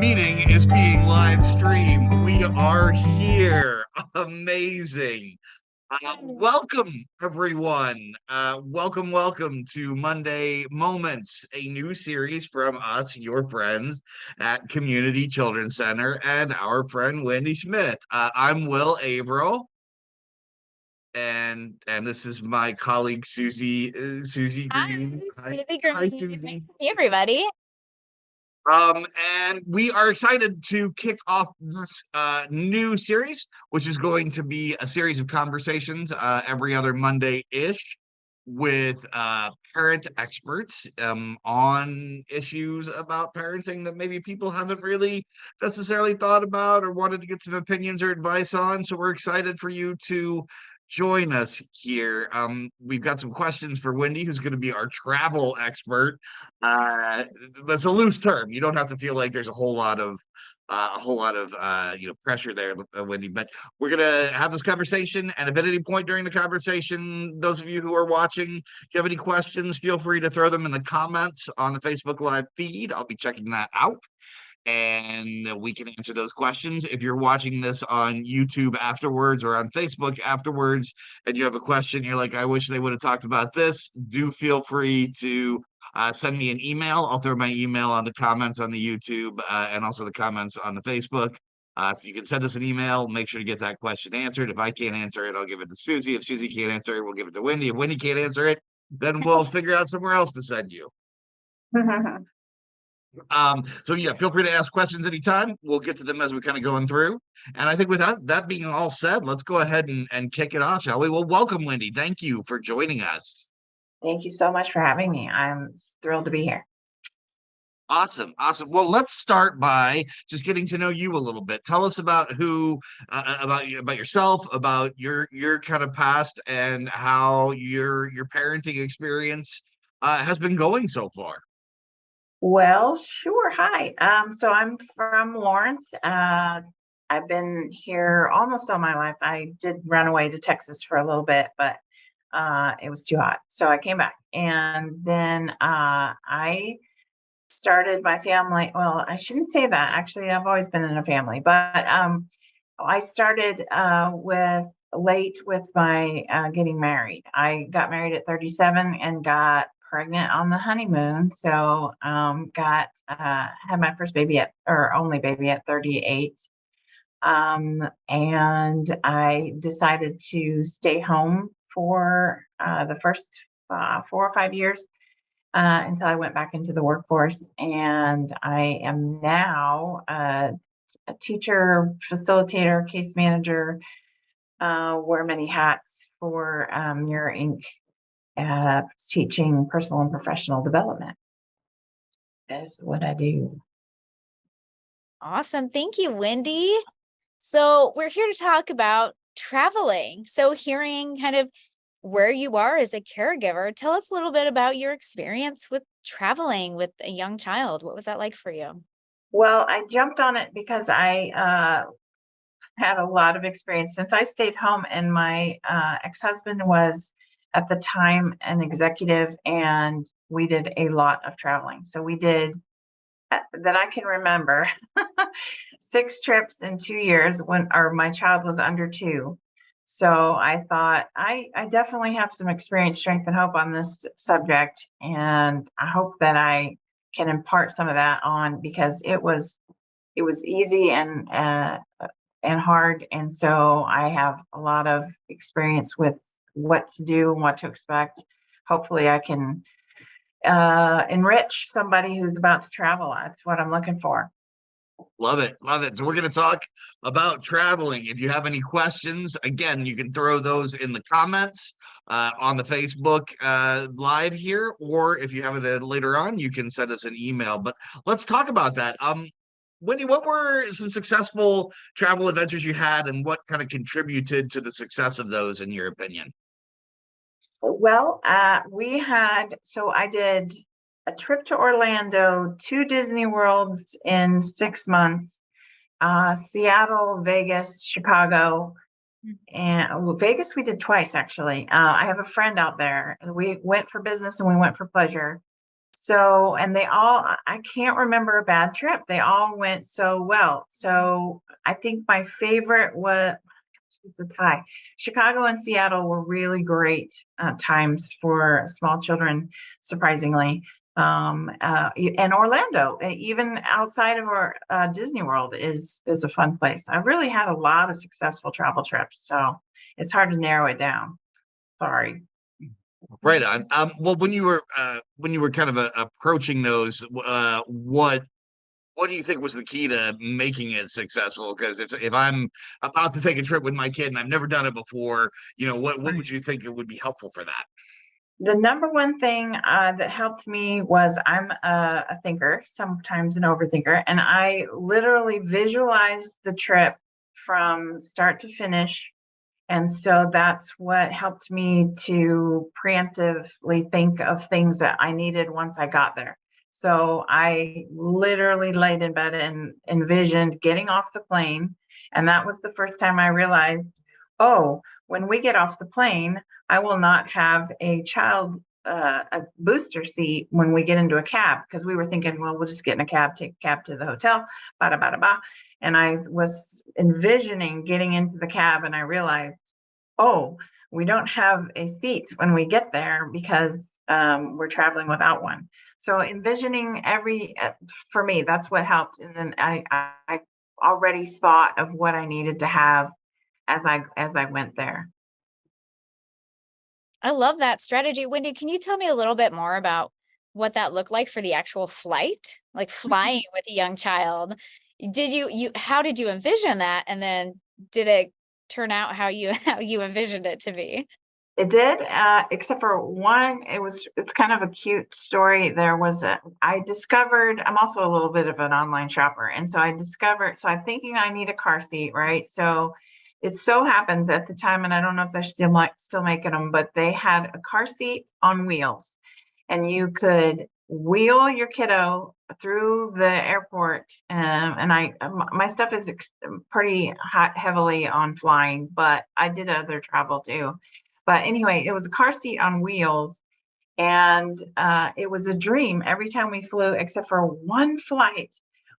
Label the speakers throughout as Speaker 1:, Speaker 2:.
Speaker 1: meeting is being live streamed. We are here. Amazing. Welcome, everyone. Welcome to Monday Moments, a new series from us, your friends at Community Children's Center, and our friend Wendy Smith. I'm Will Averill, and this is my colleague Suzy Green.
Speaker 2: Hi,
Speaker 1: Hi,
Speaker 2: Suzy
Speaker 1: hi,
Speaker 2: Green.
Speaker 1: Suzy.
Speaker 2: Hey, everybody.
Speaker 1: Um, and we are excited to kick off this new series, which is going to be a series of conversations every other Monday-ish with parent experts on issues about parenting that maybe people haven't really necessarily thought about or wanted to get some opinions or advice on. So we're excited for you to join us here. We've got some questions for Wendy, who's going to be our travel expert. uh that's a loose term. You don't have to feel like there's a whole lot of pressure there, Wendy, but we're gonna have this conversation, and if at any point during the conversation, those of you who are watching, if you have any questions, feel free to throw them in the comments on the Facebook Live feed. I'll be checking that out, and we can answer those questions. If you're watching this on YouTube afterwards or on Facebook afterwards, and you have a question, you're like, I wish they would have talked about this, do feel free to send me an email. I'll throw my email on the comments on the YouTube and also the comments on the Facebook. So you can send us an email, make sure to get that question answered. If I can't answer it, I'll give it to Suzy. If Suzy can't answer it, we'll give it to Wendy. If Wendy can't answer it, then we'll figure out somewhere else to send you. So yeah, feel free to ask questions anytime. We'll get to them as we're kind of going through. And I think with that being all said, let's go ahead and kick it off, shall we? Well, welcome, Wendy. Thank you for joining us.
Speaker 3: Thank you so much for having me. I'm thrilled to be here.
Speaker 1: Awesome, awesome. Well, let's start by just getting to know you a little bit. Tell us about about you, about yourself, about your kind of past, and how your parenting experience has been going so far.
Speaker 3: Well, sure. Hi. So I'm from Lawrence. I've been here almost all my life. I did run away to Texas for a little bit, but it was too hot. So I came back. And then I started my family. Well, I shouldn't say that. Actually, I've always been in a family, but I started with late with my getting married. I got married at 37 and got pregnant on the honeymoon. So got had my first baby at or only baby at 38. And I decided to stay home for the first 4 or 5 years until I went back into the workforce. And I am now a teacher, facilitator, case manager, wear many hats for Mirror Inc., teaching personal and professional development. That's what I do.
Speaker 2: Awesome. Thank you, Wendy. So, we're here to talk about traveling. So, hearing kind of where you are as a caregiver, tell us a little bit about your experience with traveling with a young child. What was that like for you?
Speaker 3: Well, I jumped on it because I had a lot of experience since I stayed home, and my ex-husband was at the time an executive, and we did a lot of traveling. So we did that I can remember 6 trips in 2 years when my child was under 2. So I thought I definitely have some experience, strength, and hope on this subject, and I hope that I can impart some of that on because it was easy and hard. And so I have a lot of experience with what to do and what to expect. Hopefully, I can enrich somebody who's about to travel. That's what I'm looking for.
Speaker 1: Love it. Love it. So we're going to talk about traveling. If you have any questions, again, you can throw those in the comments on the Facebook live here, or if you have it later on, you can send us an email. But let's talk about that. Wendy, what were some successful travel adventures you had, and what kind of contributed to the success of those, in your opinion?
Speaker 3: Well, I did a trip to Orlando, 2 Disney Worlds in 6 months, Seattle, Vegas, Chicago, and Vegas we did twice actually. I have a friend out there. We went for business and we went for pleasure. So, and I can't remember a bad trip. They all went so well. So I think my favorite was, it's a tie. Chicago and Seattle were really great times for small children, surprisingly. And Orlando, even outside of our Disney World, is a fun place. I really had a lot of successful travel trips, so it's hard to narrow it down. Sorry.
Speaker 1: Right on. Well, when you were kind of approaching those, what do you think was the key to making it successful? Because if I'm about to take a trip with my kid and I've never done it before, what would you think it would be helpful for that?
Speaker 3: The number one thing that helped me was I'm a thinker, sometimes an overthinker, and I literally visualized the trip from start to finish. And so that's what helped me to preemptively think of things that I needed once I got there. So I literally laid in bed and envisioned getting off the plane. And that was the first time I realized, oh, when we get off the plane, I will not have a a booster seat when we get into a cab, because we were thinking, well, we'll just get in a cab, take a cab to the hotel, bada, bada, bada. And I was envisioning getting into the cab, and I realized, oh, we don't have a seat when we get there because we're traveling without one. So envisioning for me, that's what helped. And then I already thought of what I needed to have as I went there.
Speaker 2: I love that strategy. Wendy, can you tell me a little bit more about what that looked like for the actual flight, like flying with a young child? Did how did you envision that? And then did it turn out how you how you envisioned it to be?
Speaker 3: It did, except for one. It's kind of a cute story. I discovered, I'm also a little bit of an online shopper. And so so I'm thinking I need a car seat, right? So it so happens at the time, and I don't know if they're still making them, but they had a car seat on wheels, and you could wheel your kiddo through the airport. And my stuff is pretty heavily on flying, but I did other travel too. But anyway, it was a car seat on wheels, and it was a dream every time we flew, except for one flight.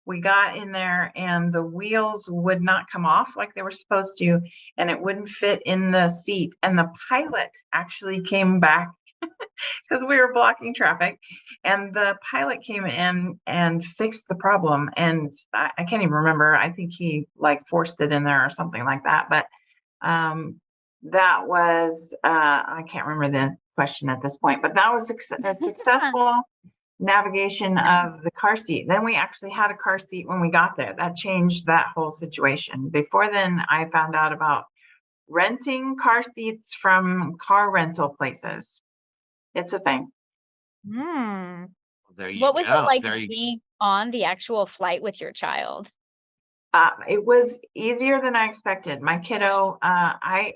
Speaker 3: We got in there and the wheels would not come off like they were supposed to, and it wouldn't fit in the seat. And the pilot actually came back because we were blocking traffic, and the pilot came in and fixed the problem. And I can't even remember. I think he like forced it in there or something like that. But um, that was, I can't remember the question at this point, but that was a successful navigation of the car seat. Then we actually had a car seat when we got there. That changed that whole situation. Before then, I found out about renting car seats from car rental places. It's a thing.
Speaker 2: Hmm.
Speaker 1: There you
Speaker 2: What was it
Speaker 1: go.
Speaker 2: like
Speaker 1: There you
Speaker 2: being on the actual flight with your child?
Speaker 3: It was easier than I expected. My kiddo, I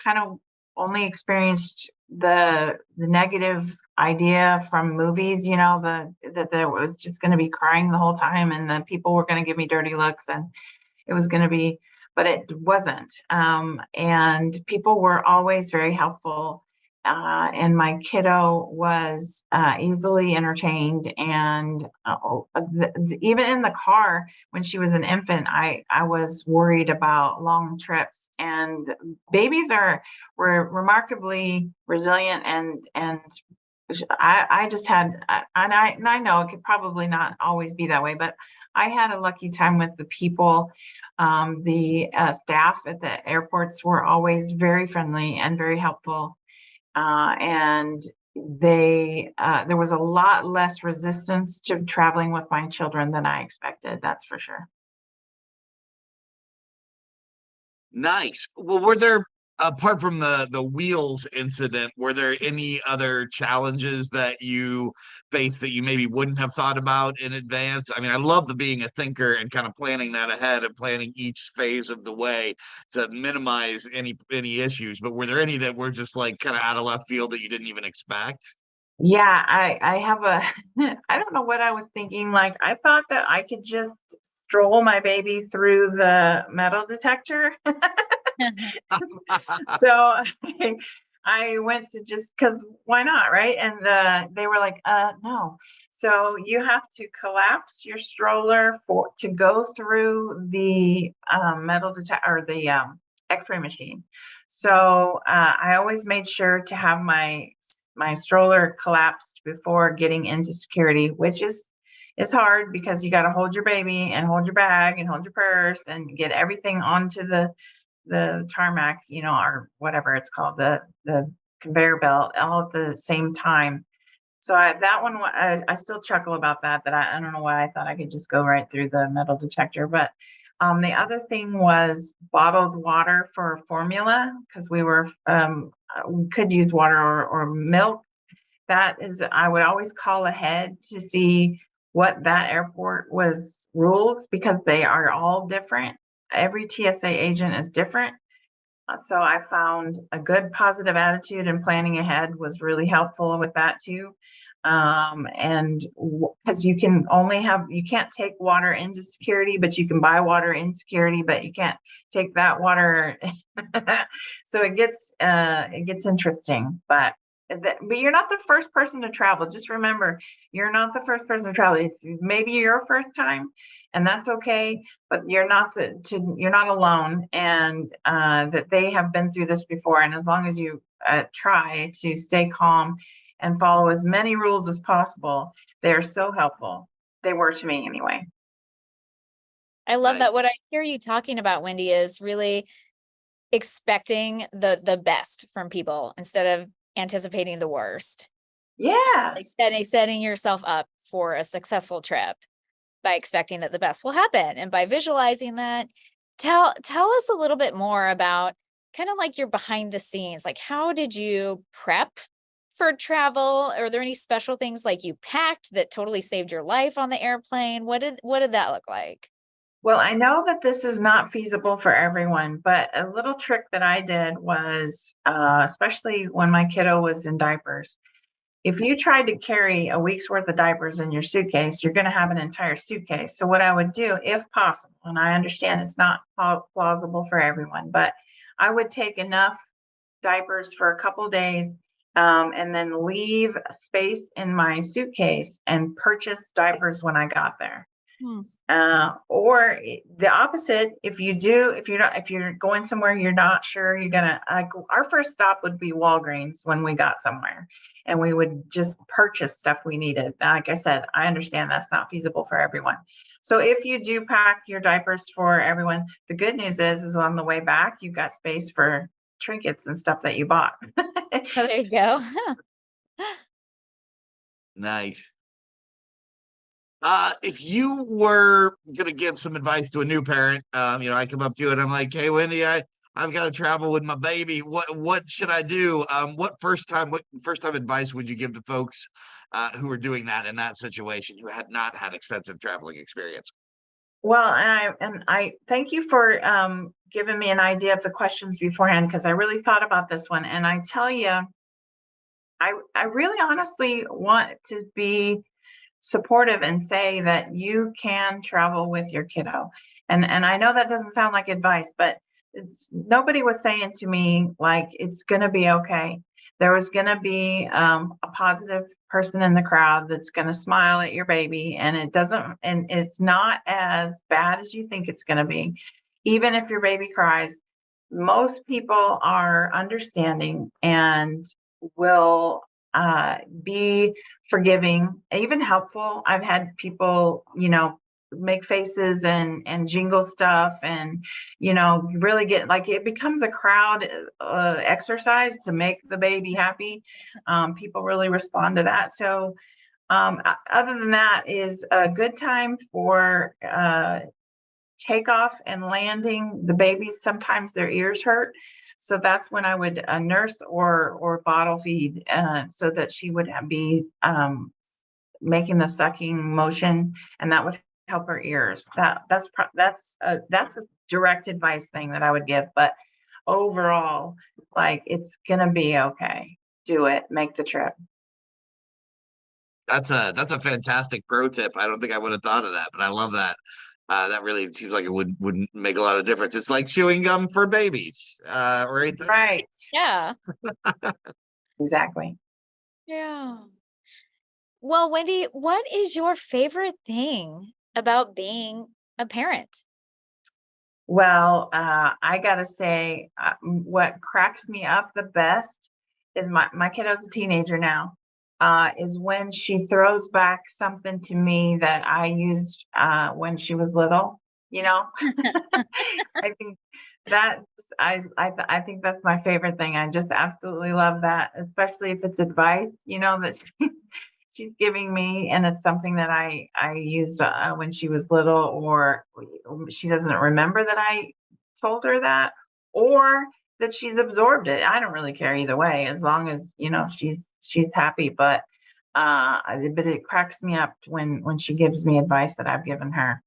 Speaker 3: kind of only experienced the negative idea from movies, that there was just going to be crying the whole time, and the people were going to give me dirty looks, and it was going to be, but it wasn't. And people were always very helpful. And my kiddo was easily entertained. And even in the car, when she was an infant, I was worried about long trips. And babies were remarkably resilient, and I just had, and I know it could probably not always be that way, but I had a lucky time with the people. The staff at the airports were always very friendly and very helpful. And there was a lot less resistance to traveling with my children than I expected. That's for sure.
Speaker 1: Nice. Well, were there, apart from the wheels incident, were there any other challenges that you faced that you maybe wouldn't have thought about in advance? I mean, I love the being a thinker and kind of planning that ahead and planning each phase of the way to minimize any issues. But were there any that were just like kind of out of left field that you didn't even expect?
Speaker 3: Yeah, I have a, I don't know what I was thinking. Like, I thought that I could just stroll my baby through the metal detector. So I went to just because why not, right? And they were like, no. So you have to collapse your stroller to go through the metal detector or the X-ray machine. So I always made sure to have my stroller collapsed before getting into security, which is hard because you got to hold your baby and hold your bag and hold your purse and get everything onto the tarmac, or whatever it's called, the conveyor belt, all at the same time. So that one, I still chuckle about that. I don't know why I thought I could just go right through the metal detector. But the other thing was bottled water for formula because we could use water or milk. That is, I would always call ahead to see what that airport was ruled because they are all different. Every TSA agent is different. So I found a good positive attitude and planning ahead was really helpful with that too. And because you can't take water into security, but you can buy water in security, but you can't take that water. So it gets interesting, but you're not the first person to travel. Just remember, you're not the first person to travel. Maybe your first time, and that's okay. But you're not alone, and that they have been through this before. And as long as you try to stay calm and follow as many rules as possible, they're so helpful. They were to me anyway.
Speaker 2: I love
Speaker 1: Nice.
Speaker 2: that. What I hear you talking about, Wendy, is really expecting the best from people instead of anticipating the worst.
Speaker 3: Yeah.
Speaker 2: Like setting yourself up for a successful trip by expecting that the best will happen. And by visualizing that, tell us a little bit more about kind of like your behind the scenes. Like, how did you prep for travel? Are there any special things like you packed that totally saved your life on the airplane? What did that look like?
Speaker 3: Well, I know that this is not feasible for everyone, but a little trick that I did was, especially when my kiddo was in diapers, if you tried to carry a week's worth of diapers in your suitcase, you're going to have an entire suitcase. So what I would do, if possible, and I understand it's not plausible for everyone, but I would take enough diapers for a couple days, and then leave space in my suitcase and purchase diapers when I got there.
Speaker 2: Hmm.
Speaker 3: Or the opposite, if you're going somewhere you're not sure you're gonna, our first stop would be Walgreens when we got somewhere, and we would just purchase stuff we needed. Like I said, I understand that's not feasible for everyone. So if you do pack your diapers for everyone, the good news is on the way back, you've got space for trinkets and stuff that you bought.
Speaker 2: Oh, there you go.
Speaker 1: Nice. If you were gonna give some advice to a new parent, I come up to you and I'm like, "Hey, Wendy, I've got to travel with my baby. What should I do? What first time advice would you give to folks who are doing that in that situation who had not had extensive traveling experience?"
Speaker 3: Well, and I thank you for giving me an idea of the questions beforehand because I really thought about this one. And I tell you, I really honestly want to be supportive and say that you can travel with your kiddo. And I know that doesn't sound like advice, but nobody was saying to me like it's going to be okay. There was going to be a positive person in the crowd that's going to smile at your baby, and it's not as bad as you think it's going to be. Even if your baby cries, most people are understanding and will be forgiving, even helpful. I've had people, make faces and jingle stuff, and really get like it becomes a crowd exercise to make the baby happy. People really respond to that. So other than that is a good time for takeoff and landing. The babies, sometimes their ears hurt. So that's when I would nurse or bottle feed, so that she would be making the sucking motion, and that would help her ears. That's a direct advice thing that I would give. But overall, like it's gonna be okay. Do it. Make the trip.
Speaker 1: That's a fantastic pro tip. I don't think I would have thought of that, but I love that. That really seems like it wouldn't make a lot of difference. It's like chewing gum for babies, right there.
Speaker 3: Right.
Speaker 2: Yeah.
Speaker 3: Exactly.
Speaker 2: Yeah. Well, Wendy, what is your favorite thing about being a parent?
Speaker 3: Well, I gotta say, what cracks me up the best is my kiddo's a teenager now. Is when she throws back something to me that I used when she was little. You know, I think that I think that's my favorite thing. I just absolutely love that, especially if it's advice. You know that she's giving me, and it's something that I used when she was little, or she doesn't remember that I told her that, or that she's absorbed it. I don't really care either way, as long as she's happy. But it cracks me up when she gives me advice that I've given her.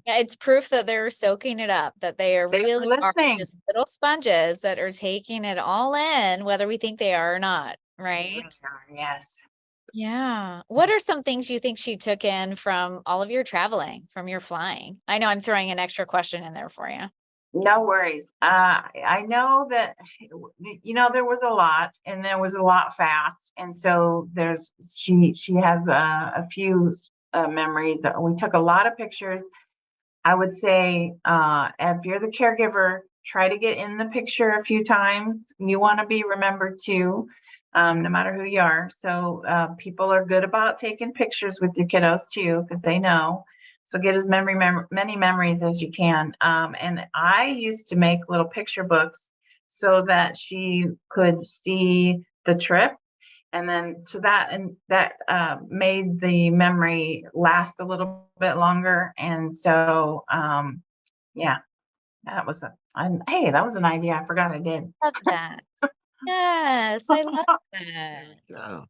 Speaker 2: Yeah, it's proof that they're soaking it up, that they
Speaker 3: They're
Speaker 2: really are
Speaker 3: listening.
Speaker 2: just little sponges that are taking it all in, whether we think they are or not,
Speaker 3: They
Speaker 2: right?
Speaker 3: really are, yes.
Speaker 2: Yeah. What are some things you think she took in from all of your traveling, from your flying? I know I'm throwing an extra question in there for you.
Speaker 3: No worries. I know that there was a lot, and there was a lot fast, and so she has a few memories. We took a lot of pictures. I would say, if you're the caregiver, try to get in the picture a few times. You want to be remembered too, no matter who you are. So people are good about taking pictures with your kiddos too, because they know. So get as many memories as you can. And I used to make little picture books so that she could see the trip, and then so that made the memory last a little bit longer. And so yeah, that was an idea I forgot I did.
Speaker 2: Love that. Yes, I love that.
Speaker 1: Yeah.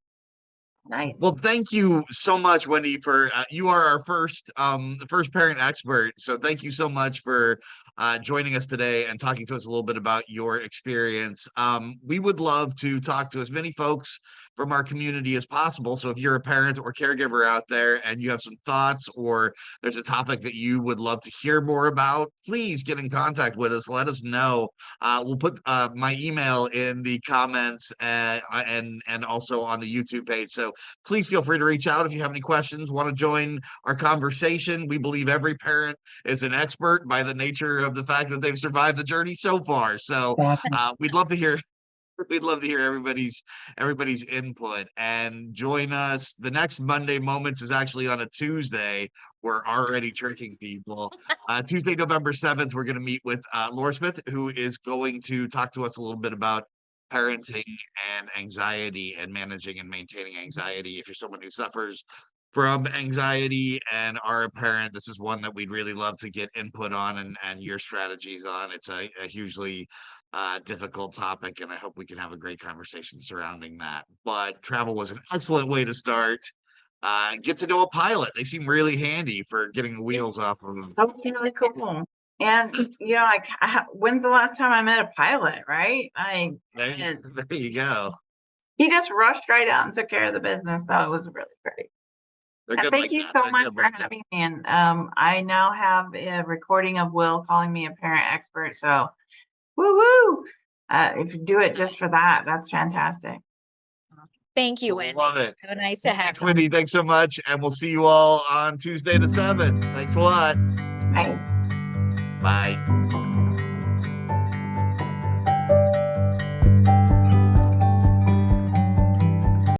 Speaker 3: Nice.
Speaker 1: Well, thank you so much, Wendy, for you are our first parent expert. So thank you so much for joining us today and talking to us a little bit about your experience. We would love to talk to as many folks from our community as possible. So if you're a parent or caregiver out there and you have some thoughts, or there's a topic that you would love to hear more about, please get in contact with us. Let us know. We'll put my email in the comments and also on the YouTube page. So please feel free to reach out if you have any questions, want to join our conversation. We believe every parent is an expert by the nature of the fact that they've survived the journey so far. So
Speaker 3: Exactly.
Speaker 1: we'd love to hear everybody's input, and join us. The next Monday Moments is actually on a Tuesday. We're already tricking people. Tuesday, November 7th, we're going to meet with Laura Smith, who is going to talk to us a little bit about parenting and anxiety, and managing and maintaining anxiety. If you're someone who suffers from anxiety and are a parent, this is one that we'd really love to get input on, and your strategies on. It's a hugely difficult topic, and I hope we can have a great conversation surrounding that. But travel was an excellent way to start. Get to know a pilot. They seem really handy for getting the wheels off of them.
Speaker 3: That was really cool. And like, when's the last time I met a pilot? Right?
Speaker 1: There you go.
Speaker 3: He just rushed right out and took care of the business. So it was really great.
Speaker 1: They're
Speaker 3: And
Speaker 1: good
Speaker 3: thank
Speaker 1: like
Speaker 3: you
Speaker 1: that.
Speaker 3: so
Speaker 1: They're
Speaker 3: much
Speaker 1: good
Speaker 3: for
Speaker 1: like that.
Speaker 3: having me. And I now have a recording of Will calling me a parent expert. So woo woo. If you do it just for that, that's fantastic.
Speaker 2: Thank you, Wendy.
Speaker 1: Love it.
Speaker 2: So nice to have
Speaker 1: Thanks,
Speaker 2: you.
Speaker 1: Wendy. Thanks so much. And we'll see you all on Tuesday the 7th. Thanks a lot.
Speaker 3: Bye.
Speaker 1: Bye.